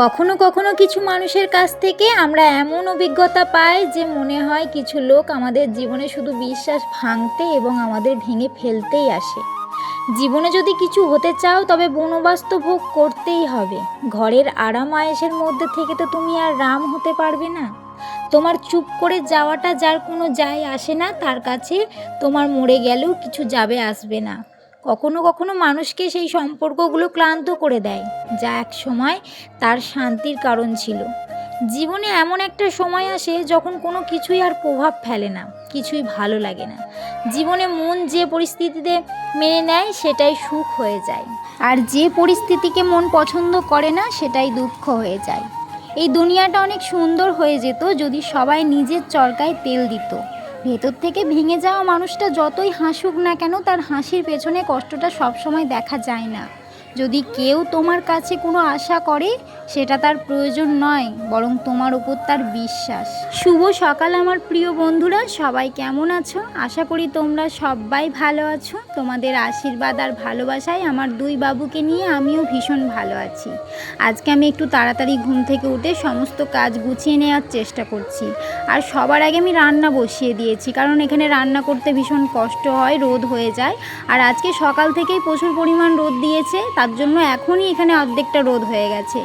কখনো কখনো কিছু মানুষের কাছ থেকে আমরা এমন অভিজ্ঞতা পাই যে মনে হয় কিছু লোক আমাদের জীবনে শুধু বিশ্বাস ভাঙতে এবং আমাদের ভেঙে ফেলতেই আসে। জীবনে যদি কিছু হতে চাও তবে বনবাস্তব ভোগ করতেই হবে। ঘরের আরাম আয়েশের মধ্যে থেকে তো তুমি আর রাম হতে পারবে না। তোমার চুপ করে যাওয়াটা যার কোনো যায় আসে না, তার কাছে তোমার মরে গেলেও কিছু যাবে আসবে না। কখনো কখনো মানুষকে সেই সম্পর্কগুলো ক্লান্ত করে দেয়, যা এক সময় তার শান্তির কারণ ছিল। জীবনে এমন একটা সময় আসে যখন কোনো কিছুই আর প্রভাব ফেলে না, কিছুই ভালো লাগে না। জীবনে মন যে পরিস্থিতিতে মেনে নেয় সেটাই সুখ হয়ে যায়, আর যে পরিস্থিতিকে মন পছন্দ করে না সেটাই দুঃখ হয়ে যায়। এই দুনিয়াটা অনেক সুন্দর হয়ে যেত যদি সবাই নিজের চরকায় তেল দিত। ভেতর থেকে ভেঙে যাওয়া মানুষটা যতই হাসুক না কেন, তার হাসির পেছনে কষ্টটা সবসময় দেখা যায় না। যদি কেউ তোমার কাছে কোনো আশা করে, সেটা তার প্রয়োজন নয়, বরং তোমার উপর তার বিশ্বাস। শুভ সকাল আমার প্রিয় বন্ধুরা, সবাই কেমন আছো? আশা করি তোমরা সবাই ভালো আছো। তোমাদের আশীর্বাদ আর ভালোবাসায় আমার দুই বাবুকে নিয়ে আমিও ভীষণ ভালো আছি। আজকে আমি একটু তাড়াতাড়ি ঘুম থেকে উঠে সমস্ত কাজ গুছিয়ে নেওয়ার চেষ্টা করছি। আর সবার আগে আমি রান্না বসিয়ে দিয়েছি, কারণ এখানে রান্না করতে ভীষণ কষ্ট হয়, রোদ হয়ে যায়। আর আজকে সকাল থেকেই প্রচুর পরিমাণ রোদ দিয়েছে, তার জন্য এখনই এখানে অর্ধেকটা রোদ হয়ে গেছে।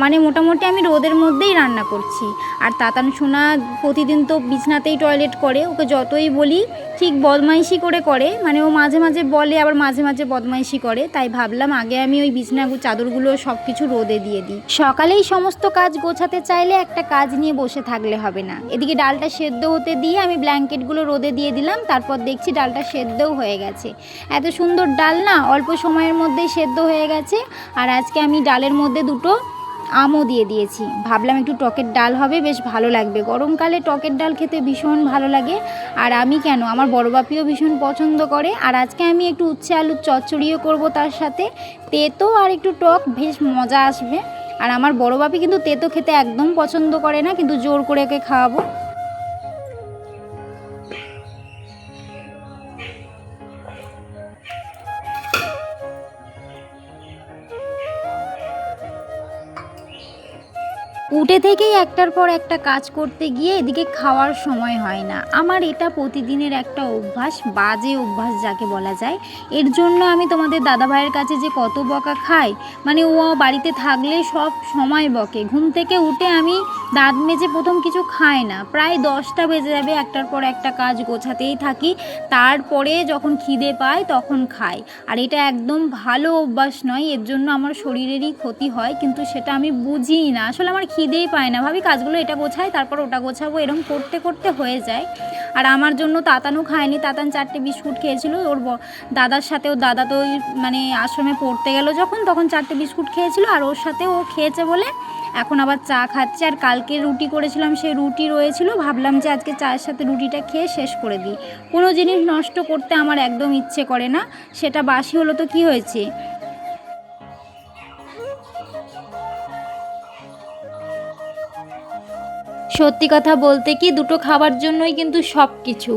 মানে মোটামুটি আমি রোদের মধ্যেই রান্না করছি। আর তাতান সোনা প্রতিদিন তো বিছনাতেই টয়লেট করে, ওকে যতই বলি ঠিক বদমাইশি করে, মানে ও মাঝে মাঝে বলে আবার মাঝে মাঝে বদমাইশি করে। তাই ভাবলাম আগে আমি ওই বিছনা চাদরগুলো সব কিছু রোদে দিয়ে দিই। সকালেই সমস্ত কাজ গোছাতে চাইলে একটা কাজ নিয়ে বসে থাকলে হবে না। এদিকে ডালটা সেদ্ধ হতে দিয়ে আমি ব্ল্যাঙ্কেটগুলো রোদে দিয়ে দিলাম, তারপর দেখছি ডালটা সেদ্ধও হয়ে গেছে। এত সুন্দর ডাল না অল্প সময়ের মধ্যেই সেদ্ধ হয়ে গেছে। আর আজকে আমি ডালের মধ্যে দুটো আমও দিয়ে দিয়েছি। ভাবলাম একটু টকের ডাল হবে, বেশ ভালো লাগবে। গরমকালে টকের ডাল খেতে ভীষণ ভালো লাগে। আর আমি কেন, আমার বড় বাপিও ভীষণ পছন্দ করে। আর আজকে আমি একটু উচ্ছে আলুর চচ্চড়িও করব, তার সাথে তেতো আর একটু টক, বেশ মজা আসবে। আর আমার বড় বাপি কিন্তু তেতো খেতে একদম পছন্দ করে না, কিন্তু জোর করে ওকে খাওয়াবো। উঠে থেকেই একটার পর একটা কাজ করতে গিয়ে এদিকে খাওয়ার সময় হয় না। আমার এটা প্রতিদিনের একটা অভ্যাস, বাজে অভ্যাস যাকে বলা যায়। এর জন্য আমি তোমাদের দাদাভাইয়ের কাছে যে কত বকা খাই, মানে ও বাড়িতে থাকলে সব সময় বকে। ঘুম থেকে উঠে আমি দাঁত মেজে প্রথম কিছু খাই না, প্রায় 10টা বেজে যাবে, একটার পর একটা কাজ গোছাতেই থাকি। তারপরে যখন খিদে পায় তখন খাই। আর এটা একদম ভালো অভ্যাস নয়, এর জন্য আমার শরীরেরই ক্ষতি হয়, কিন্তু সেটা আমি বুঝি না। আসলে আমার খিদেই পায় না, ভাবি কাজগুলো এটা গোছাই তারপর ওটা গোছাবো, এরকম করতে করতে হয়ে যায়। আর আমার জন্য তাতানও খায়নি, তাতান 4টে বিস্কুট খেয়েছিল। ওর দাদার সাথে, ওর দাদা তো ওই মানে আশ্রমে পড়তে গেল যখন, তখন 4টে বিস্কুট খেয়েছিল, আর ওর সাথে ও খেয়েছে বলে এখন আবার চা খাচ্ছে। আর কালকে রুটি করেছিলাম, সেই রুটি রয়েছিল, ভাবলাম যে আজকে চায়ের সাথে রুটিটা খেয়ে শেষ করে দিই। কোনো জিনিস নষ্ট করতে আমার একদম ইচ্ছে করে না, সেটা বাসি হলো তো কি হয়েছে। সত্যি কথা বলতে কি, দুটো খাবার জন্যই কিন্তু সব কিছু।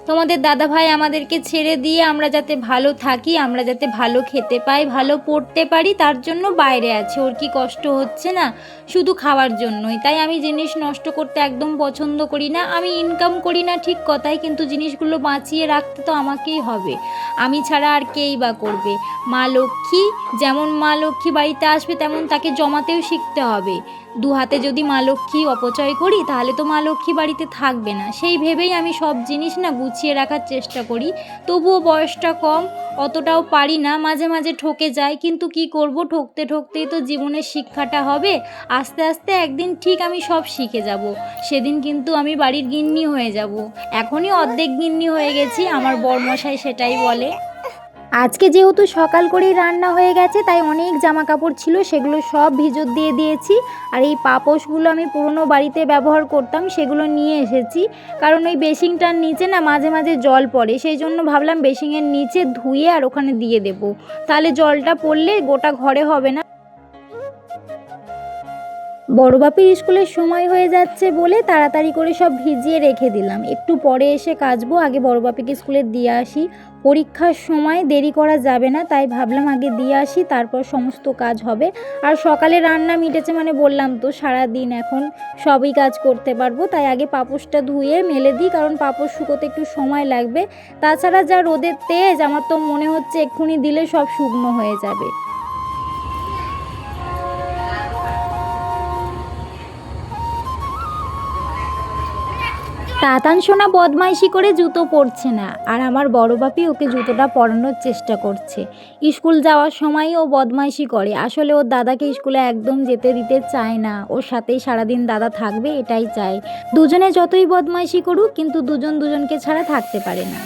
তোমাদের দাদাভাই আমাদেরকে ছেড়ে দিয়ে আমরা যাতে ভালো থাকি, আমরা যাতে ভালো খেতে পাই, ভালো পড়তে পারি, তার জন্য বাইরে আছে। ওর কি কষ্ট হচ্ছে না শুধু খাওয়ার জন্যই। তাই আমি জিনিস নষ্ট করতে একদম পছন্দ করি না। আমি ইনকাম করি না ঠিক কথাই, কিন্তু জিনিসগুলো বাঁচিয়ে রাখতে তো আমাকেই হবে। আমি ছাড়া আর কেই বা করবে। মা লক্ষ্মী, যেমন মা লক্ষ্মী বাড়িতে আসবে তেমন তাকে জমাতেও শিখতে হবে। দু হাতে যদি মা লক্ষ্মী অপচয় করি তাহলে তো মা লক্ষ্মী বাড়িতে থাকবে না। সেই ভেবেই আমি সব জিনিস না গুছিয়ে রাখার চেষ্টা করি। তবুও বয়সটা কম, অতটাও পারি না, মাঝে মাঝে ঠকে যায়। কিন্তু কি করব, ঠকতে ঠকতেই তো জীবনের শিক্ষাটা হবে। আস্তে আস্তে একদিন ঠিক আমি সব শিখে যাব, সেদিন কিন্তু আমি বাড়ির গিন্নি হয়ে যাব। এখনই অর্ধেক গিন্নি হয়ে গেছি, আমার বরমশাই সেটাই বলে। আজকে যেহেতু সকাল করেই রান্না হয়ে গেছে, তাই অনেক জামা কাপড় ছিল, সেগুলো সব ভিজত দিয়ে দিয়েছি। আর এই পাপোশগুলো আমি পুরনো বাড়িতে ব্যবহার করতাম, সেগুলো নিয়ে এসেছি। কারণ ওই বেসিংটার নিচে না মাঝে মাঝে জল পড়ে, সেই জন্য ভাবলাম বেসিংয়ের নিচে ধুয়ে আর ওখানে দিয়ে দেবো, তাহলে জলটা পড়লে গোটা ঘরে হবে না। বড় বাপির স্কুলের সময় হয়ে যাচ্ছে বলে তাড়াতাড়ি করে সব ভিজিয়ে রেখে দিলাম, একটু পরে এসে কাচবো। আগে বড় বাপিকে স্কুলে দিয়ে আসি। পরীক্ষার সময় দেরি করা যাবে না, তাই ভাবলাম আগে দিয়ে আসি, তারপর সমস্ত কাজ হবে। আর সকালে রান্না মিটেছে মানে বললাম তো সারাদিন এখন সবই কাজ করতে পারবো, তাই আগে পাপোশটা ধুয়ে মেলে দিই, কারণ পাপোশ শুকোতে একটু সময় লাগবে। তাছাড়া যা রোদের তেজ, আমার তো মনে হচ্ছে এক্ষুনি দিলে সব শুকনো হয়ে যাবে। তাতান সোনা বদমাইশি করে জুতো পরছে না, আর আমার বড় বাপি ওকে জুতোটা পরানোর চেষ্টা করছে। স্কুল যাওয়ার সময়ই ও বদমাইশি করে, আসলে ওর দাদাকে স্কুলে একদম যেতে দিতে চায় না, ওর সাথেই সারাদিন দাদা থাকবে এটাই চায়। দুজনে যতই বদমাইশি করুক, কিন্তু দুজন দুজনকে ছাড়া থাকতে পারে না।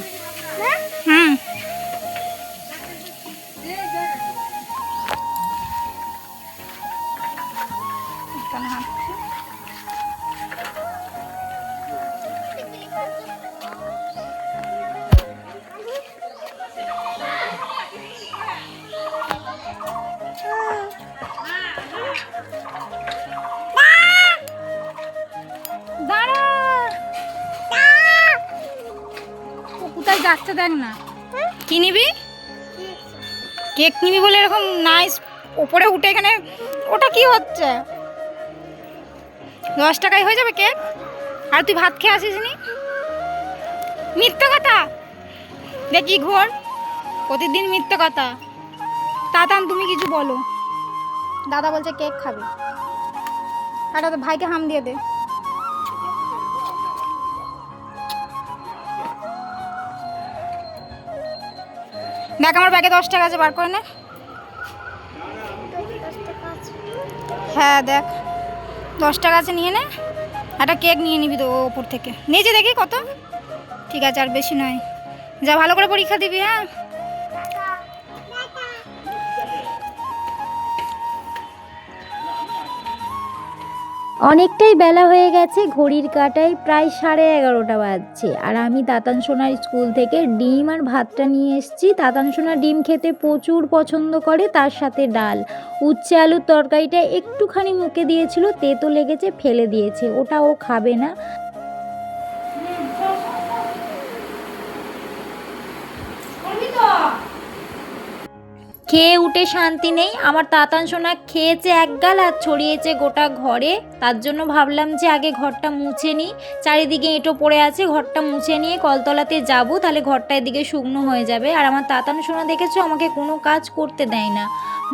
কোথায় যাচ্ছে দেখ না। কি নিবি? কেক নিবি বলে এরকম নাইস উপরে উঠে এখানে, ওটা কি হচ্ছে? 10 টাকায় হয়ে যাবে কেক? আর তুই ভাত খেয়ে আসিস নি? মিথ্যে কথা দেখি ঘোর, প্রতিদিন মিথ্যে কথা। তাতান তুমি কিছু বলো। দাদা বলছে কেক খাবে, আর ভাইকে হাম দিয়ে দে। দেখ আমার ব্যাগে 10 টাকা আছে, বার করে নে। হ্যাঁ দেখ 10 টাকা আছে, নিয়ে নে। একটা কেক নিয়ে নিবি তো ওপর থেকে, নিচে দেখি কত। ঠিক আছে, আর বেশি নয়। যা ভালো করে পরীক্ষা দিবি। হ্যাঁ অনেকটাই বেলা হয়ে গেছে, ঘড়ির কাঁটায় প্রায় 11:30 বাজছে। আর আমি তাতান সোনার স্কুল থেকে ডিম আর ভাতটা নিয়ে এসেছি। তাতান সোনা ডিম খেতে প্রচুর পছন্দ করে, তার সাথে ডাল। উচ্ছে আলুর তরকারিটা একটুখানি মুখে দিয়েছিল, তেতো লেগেছে, ফেলে দিয়েছে, ওটা ও খাবে না। খেয়ে উঠে শান্তি নেই। আমার তাতান সোনা খেয়েছে এক গাল আর ছড়িয়েছে গোটা ঘরে। তার জন্য ভাবলাম যে আগে ঘরটা মুছে নিই, চারিদিকে এঁটো পড়ে আছে, ঘরটা মুছে নিয়ে কলতলাতে যাব, তাহলে ঘরটা এদিকে শুকনো হয়ে যাবে। আর আমার তাতান সোনা দেখেছো আমাকে কোনো কাজ করতে দেয় না,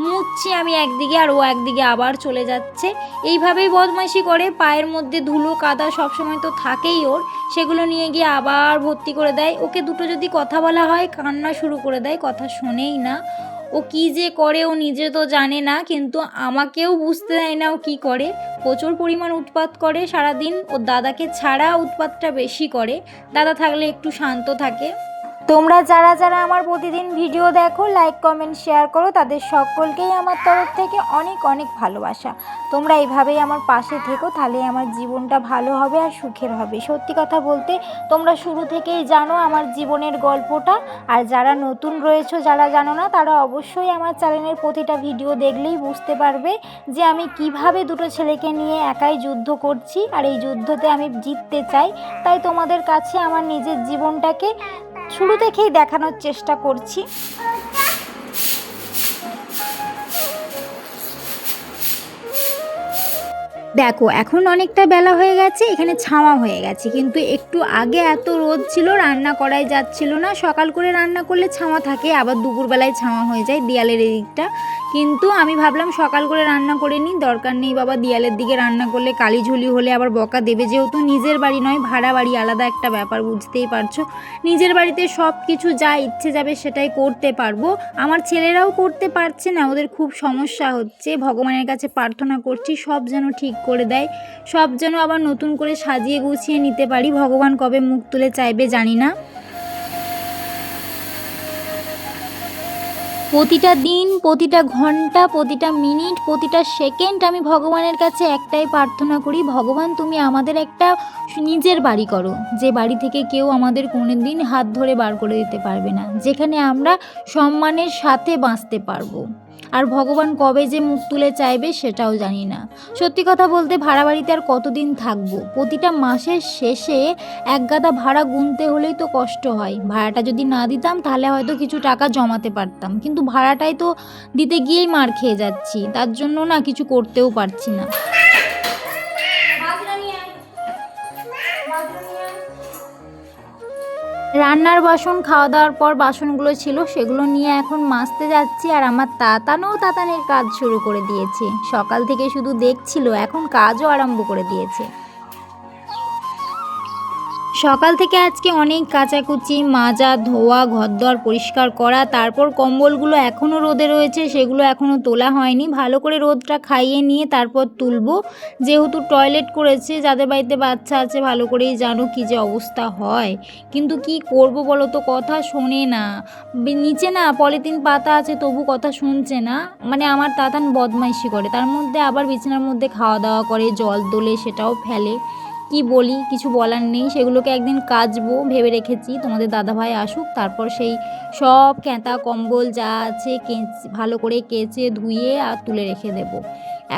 মুছছি আমি একদিকে আর ও একদিকে আবার চলে যাচ্ছে। এইভাবেই বদমাইশি করে, পায়ের মধ্যে ধুলো কাদা সবসময় তো থাকেই ওর, সেগুলো নিয়ে গিয়ে আবার ভর্তি করে দেয়। ওকে দুটো যদি কথা বলা হয় কান্না শুরু করে দেয়, কথা শোনেই না। ও কী যে করে ও নিজে তো জানে না, কিন্তু আমাকেও বুঝতে দেয় না ও কী করে। প্রচুর পরিমাণ উৎপাত করে সারাদিন, ওর দাদাকে ছাড়া উৎপাতটা বেশি করে, দাদা থাকলে একটু শান্ত থাকে। তোমরা যারা যারা আমার প্রতিদিন ভিডিও দেখো, লাইক কমেন্ট শেয়ার করো, তাদের সকলকেই আমার তরফ থেকে অনেক অনেক ভালোবাসা। তোমরা এইভাবেই আমার পাশে থেকো, তাহলে আমার জীবনটা ভালো হবে আর সুখের হবে। সত্যি কথা বলতে তোমরা শুরু থেকেই জানো আমার জীবনের গল্পটা, আর যারা নতুন রয়েছো, যারা জানো না, তারা অবশ্যই আমার চ্যানেলের প্রতিটা ভিডিও দেখলেই বুঝতে পারবে যে আমি কিভাবে দুটো ছেলেকে নিয়ে একাই যুদ্ধ করছি, আর এই যুদ্ধতে আমি জিততে চাই। তাই তোমাদের কাছে আমার নিজের জীবনটাকে শুরু থেকেই দেখানোর চেষ্টা করছি। দেখো এখন অনেকটা বেলা হয়ে গেছে, এখানে ছাওয়া হয়ে গেছে, কিন্তু একটু আগে এত রোদ ছিল, রান্না করাই যাচ্ছিল না। সকাল করে রান্না করলে ছাওয়া থাকে, আবার দুপুরবেলায় ছাওয়া হয়ে যায় দেয়ালের এদিকটা। কিন্তু আমি ভাবলাম সকাল করে রান্না করে নিই, দরকার নেই বাবা দেয়ালের দিকে রান্না করলে, কালিঝুলি হলে আবার বকা দেবে। যেহেতু নিজের বাড়ি নয়, ভাড়া বাড়ি, আলাদা একটা ব্যাপার, বুঝতেই পারছো। নিজের বাড়িতে সব কিছু যা ইচ্ছে যাবে সেটাই করতে পারবো। আমার ছেলেরাও করতে পারছে না, ওদের খুব সমস্যা হচ্ছে। ভগবানের কাছে প্রার্থনা করছি সব যেন ঠিক করে দেয়, সব যেন আবার নতুন করে সাজিয়ে গুছিয়ে নিতে পারি। ভগবান কবে মুখ তুলে চাইবে জানি না। প্রতিটা দিন, প্রতিটা ঘন্টা, প্রতিটা মিনিট, প্রতিটা সেকেন্ড আমি ভগবানের কাছে একটাই প্রার্থনা করি, ভগবান তুমি আমাদের একটা নিজের বাড়ি করো, যে বাড়ি থেকে কেউ আমাদের কোনো দিন হাত ধরে বার করে দিতে পারবে না, যেখানে আমরা সম্মানের সাথে বাঁচতে পারবো। আর ভগবান কবে যে মুখ তুলে চাইবে সেটাও জানি না। সত্যি কথা বলতে ভাড়া বাড়িতে আর কতদিন থাকবো? প্রতিটা মাসের শেষে এক গাদা ভাড়া গুনতে হলেই তো কষ্ট হয়। ভাড়াটা যদি না দিতাম তাহলে হয়তো কিছু টাকা জমাতে পারতাম, কিন্তু ভাড়াটাই তো দিতে গিয়েই মার খেয়ে যাচ্ছি, তার জন্য না কিছু করতেও পারছি না। রান্নার বাসন খাওয়া দাওয়ার পর বাসনগুলো ছিল সেগুলো নিয়ে এখন মাজতে যাচ্ছি। আর আমার তাতানও তাতানের কাজ শুরু করে দিয়েছে। সকাল থেকে শুধু দেখছিল, এখন কাজও আরম্ভ করে দিয়েছে। সকাল থেকে আজকে অনেক কাচাকুচি, মাজা, ধোয়া, ঘরদোর পরিষ্কার করা, তারপর কম্বলগুলো এখনও রোদে রয়েছে, সেগুলো এখনও তোলা হয়নি। ভালো করে রোদটা খাইয়ে নিয়ে তারপর তুলবো। যেহেতু টয়লেট করেছে, যাদের বাড়িতে বাচ্চা আছে ভালো করেই জানো কী যে অবস্থা হয়। কিন্তু কি করব বলো তো, কথা শোনে না। নিচে না পলিথিন পাতা আছে তবু কথা শুনছে না। মানে আমার তাতান বদমাইশি করে, তার মধ্যে আবার বিছানার মধ্যে খাওয়া দাওয়া করে, জল তোলে, সেটাও ফেলে। কি বলি, কিছু বলার নেই। সেগুলোকে একদিন কাচবো ভেবে রেখেছি, তোমাদের দাদাভাই আসুক, তারপর সেই সব ক্যাঁথা কম্বল যা আছে ভালো করে কেচে ধুয়ে আর তুলে রেখে দেবো।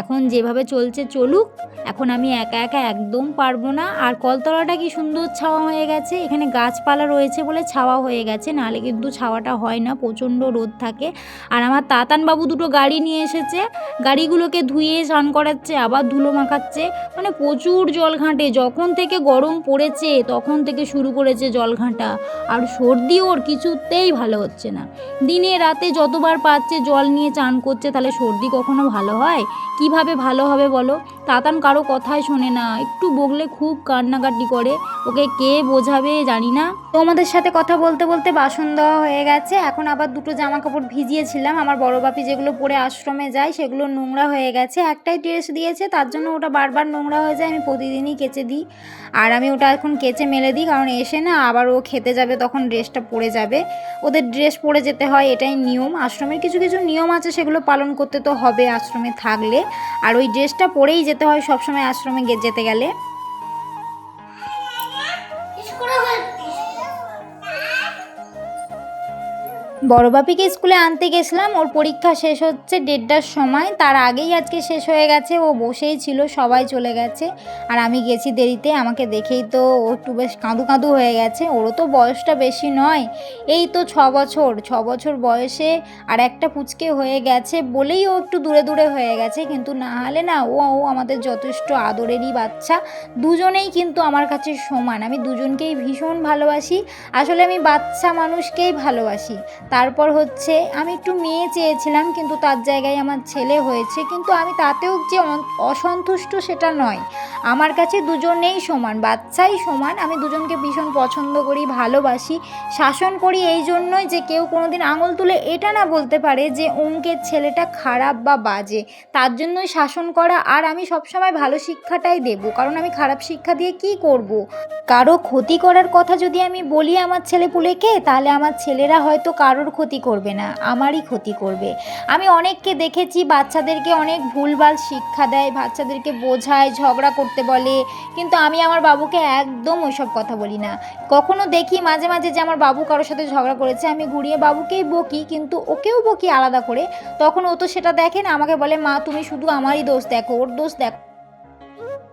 এখন যেভাবে চলছে চলুক, এখন আমি একা একা একদম পারবো না। আর কলতলাটা কি সুন্দর ছাওয়া হয়ে গেছে, এখানে গাছপালা রয়েছে বলে ছাওয়া হয়ে গেছে, নাহলে কিন্তু ছাওয়াটা হয় না, প্রচণ্ড রোদ থাকে। আর আমার তাতানবাবু দুটো গাড়ি নিয়ে এসেছে, গাড়িগুলোকে ধুয়ে স্নান করাচ্ছে, আবার ধুলো মাখাচ্ছে, মানে প্রচুর জল ঘাঁটে। যখন থেকে গরম পড়েছে তখন থেকে শুরু করেছে জল ঘাঁটা। আর সর্দি ওর কিছুতেই ভালো হচ্ছে না, দিনে রাতে যতবার পাচ্ছে জল নিয়ে চান করছে। তাহলে সর্দি কখনো ভালো হয়? কিভাবে ভালো হবে বলো? তাতান কারো কথাই শোনে না, একটু বকলে খুব কান্নাকাটি করে, ওকে কে বোঝাবে জানি না। তোমাদের সাথে কথা বলতে বলতে বাসন দেওয়া হয়ে গেছে। এখন আবার দুটো জামা কাপড় ভিজিয়েছিলাম, আমার বড় বাপি যেগুলো পরে আশ্রমে যায় সেগুলো নোংরা হয়ে গেছে। একটাই ড্রেস দিয়েছে, তার জন্য ওটা বারবার নোংরা হয়ে যায়, আমি প্রতিদিনই কেচে দিই। আর আমি ওটা এখন কেচে মেলে দিই, কারণ এসে না আবার ও খেতে যাবে তখন ড্রেসটা পরে যাবে। ওদের ড্রেস পরে যেতে হয়, এটাই নিয়ম। আশ্রমের কিছু কিছু নিয়ম আছে, সেগুলো পালন করতে তো হবে আশ্রমে থাকলে। আর ওই ড্রেসটা পরেই যেতে হয় সবসময় আশ্রমে যেতে গেলে। বড় বাপিকে স্কুলে আনতে গেছিলাম, ওর পরীক্ষা শেষ হচ্ছে 1:30টার সময়, তার আগেই আজকে শেষ হয়ে গেছে। ও বসেই ছিল, সবাই চলে গেছে আর আমি গেছি দেরিতে। আমাকে দেখেই তো ও একটু বেশ কাঁদু কাঁদু হয়ে গেছে। ওরও তো বয়সটা বেশি নয়, এই তো 6 বছর বয়সে আর একটা পুচকে হয়ে গেছে বলেই ও একটু দূরে দূরে হয়ে গেছে, কিন্তু না হলে না ও আমাদের যথেষ্ট আদরেরই বাচ্চা। দুজনেই কিন্তু আমার কাছে সমান, আমি দুজনকেই ভীষণ ভালোবাসি। আসলে আমি বাচ্চা মানুষকেই ভালোবাসি। তারপর হচ্ছে আমি একটু মেয়ে চেয়েছিলাম, কিন্তু তার জায়গায় আমার ছেলে হয়েছে, কিন্তু আমি তাতেও যে অসন্তুষ্ট সেটা নয়। আমার কাছে দুজনেই সমান, বাচ্চাই সমান। আমি দুজনকে ভীষণ পছন্দ করি, ভালোবাসি, শাসন করি এই জন্যই যে কেউ কোনোদিন আঙুল তুলে এটা না বলতে পারে যে অঙ্কের ছেলেটা খারাপ বা বাজে, তার জন্যই শাসন করা। আর আমি সবসময় ভালো শিক্ষাটাই দেবো, কারণ আমি খারাপ শিক্ষা দিয়ে কি করব। কারো ক্ষতি করার কথা যদি আমি বলি আমার ছেলেপুলেকে, তাহলে আমার ছেলেরা হয়তো কারোর ক্ষতি করবে না, আমারই ক্ষতি করবে। আমি অনেককে দেখেছি বাচ্চাদেরকে অনেক ভুলভাল শিক্ষা দেয়, বাচ্চাদেরকে বোঝায়, ঝগড়া করতে বলে, কিন্তু আমি আমার বাবুকে একদম ওইসব কথা বলি না। কখনো দেখি মাঝে মাঝে যে আমার বাবু কারোর সাথে ঝগড়া করেছে, আমি ঘুরিয়ে বাবুকেই বকি, কিন্তু ওকেও বকি আলাদা করে। তখন ও তো সেটা দেখে না, আমাকে বলে মা তুমি শুধু আমারই দোষ দেখো, ওর দোষ দেখো।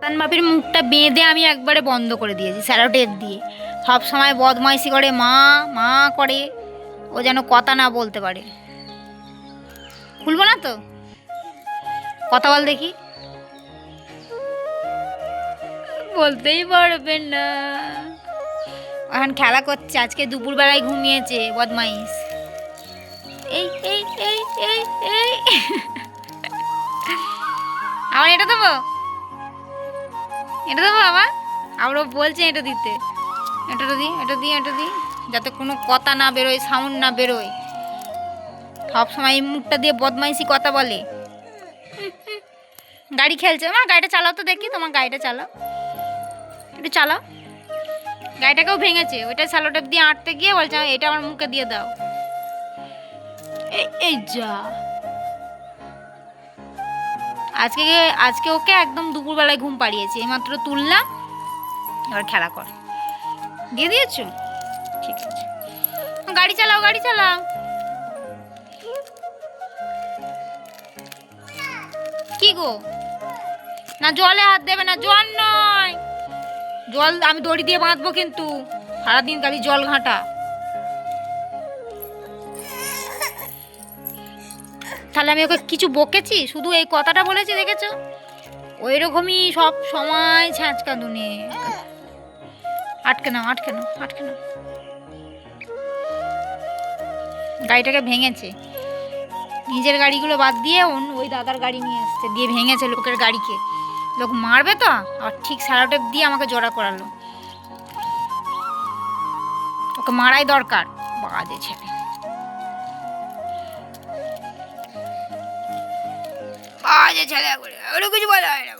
তান বাপির মুখটা বেঁধে আমি একবারে বন্ধ করে দিয়েছি স্যালোটেপ দিয়ে। সব সময় বদমাইশি করে, মা মা করে, ও যেন কথা না বলতে পারে। খুলবো না তো, কথা বল দেখি। বলতেই পারবে না। এখন খেলা করছে, আজকে দুপুরবেলায় ঘুমিয়েছে বদমাইশ। এই এই এই এই এই আবার এটা দেবো, এটা দেবো আবার। আবারও বলছে এটা দিতে, এটা দিই, এটা দিই, এটা দিই, যাতে কোনো কথা না বেরোয়, সাউন্ড না বেরোয়। সবসময় এই মুখটা দিয়ে বদমাইশি কথা বলে। গাড়ি খেলছে, আমার গাড়িটা চালাও তো দেখি, তোমার গাড়িটা চালাও, একটু চালাও। গাড়িটাকেও ভেঙেছে, ওইটা স্যালোটেপ দিয়ে আঁটতে গিয়ে বলছে এটা আমার মুখে দিয়ে দাও। এই যা, আজকে ওকে একদম দুপুরবেলায় ঘুম পাড়িয়েছি, এইমাত্র তুললাম। এবার খেলা কর, দিয়ে দিয়েছো, ঠিক আছে। গাড়ি চালাও, গাড়ি চালাও। কি গো, না জলে হাত দেবে না, জল নয়, জল আমি দড়ি দিয়ে বাঁধবো কিন্তু, সারাদিন খালি জল ঘাঁটা। তাহলে আমি ওকে কিছু বকেছি? শুধু এই কথাটা বলেছি, দেখেছো? ওই রকমই সব সময় ছ্যাঁচকা দুনে। আটকে নাও, আটকে নাও, আটকে নাও। গাড়িটাকে ভেঙেছে, নিজের গাড়িগুলো বাদ দিয়ে ওই দাদার গাড়ি নিয়ে এসছে, দিয়ে ভেঙেছে লোকের গাড়িকে। লোক মারবে তো, আর ঠিক স্যালোটেপ দিয়ে আমাকে জোড়া করালো। ওকে মারাই দরকার, বাজে ছেলে। বাজে ছেলে, ওগুলো কিছু বলা হয় না।